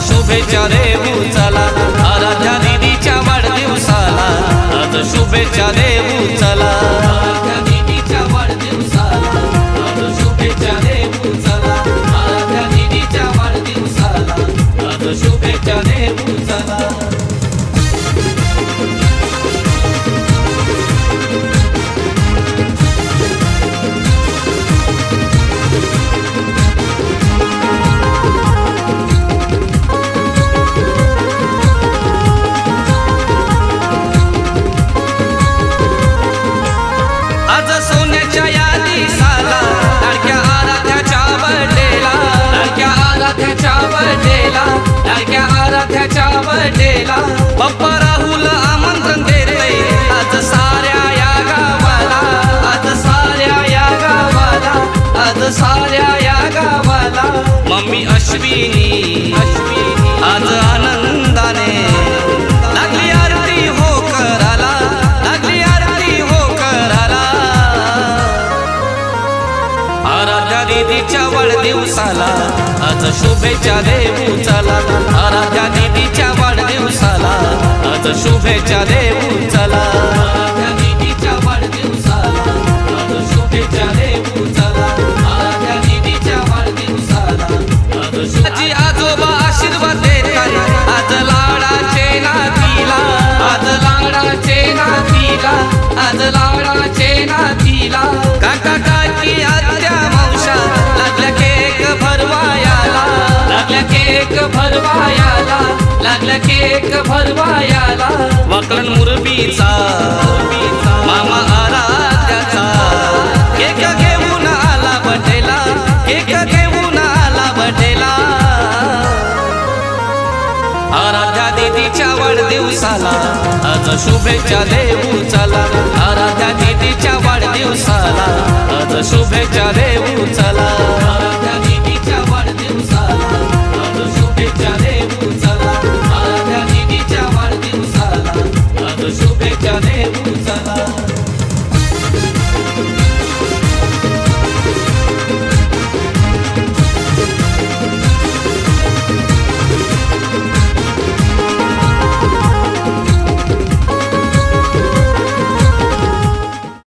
शुभेच्छा देऊ चला, आराध्या दीदीच्या वाढदिवसाला आज शुभेच्छा देऊ चला, आराध्या दीदीच्या वाढदिवसाला आज शुभेच्छा देऊ चला, आराध्या दीदीच्या वाढदिवसाला आज शुभेच्छा देऊ चला। आज सोन्याच्या यादीसाला लाडक्या आराध्याच्या बर्थडेला, लाडक्या आराध्याच्या बर्थडेला, लाडक्या आराध्याच्या बर्थडेला पप्पा राहुल आमंत्रण देते आज साऱ्या या गावाला, आज साऱ्या या गावाला, आज साऱ्या या गावाला। मम्मी अश्विनी आज आनंदाने लागली आरती हो कराला, लागली आरती हो कराला। आराध्या दीदीच्या वाढदिवसाला आज शुभेच्छा देऊ चला, आराध्या दीदीच्या वाढदिवसाला आज शुभेच्छा देऊ चला, आराध्या दीदीच्या वाढदिवसाला आज शुभेच्छा देऊ चला, आराध्या दीदीच्या वाढदिवसाला आज आजी आजोबा आशीर्वाद देतात आज लाडाचे नातीला, आज लाडाचे नातीला, आज लाडाचे नातीला। काका काकी आत्या मावशा लागल्या केक भरवायाला, लागल्या केक भरवायाला, लागल्या केक भरवायाला। वाकलन मुरबीचा मामा आराध्याचा केक घेऊन आला बर्थडेला, केक घेऊन आला बर्थडेला। आराध्या दीदीच्या वाढदिवसाला आज शुभेच्छा देऊ चला, आराध्या दीदीच्या वाढदिवसाला आज शुभेच्छा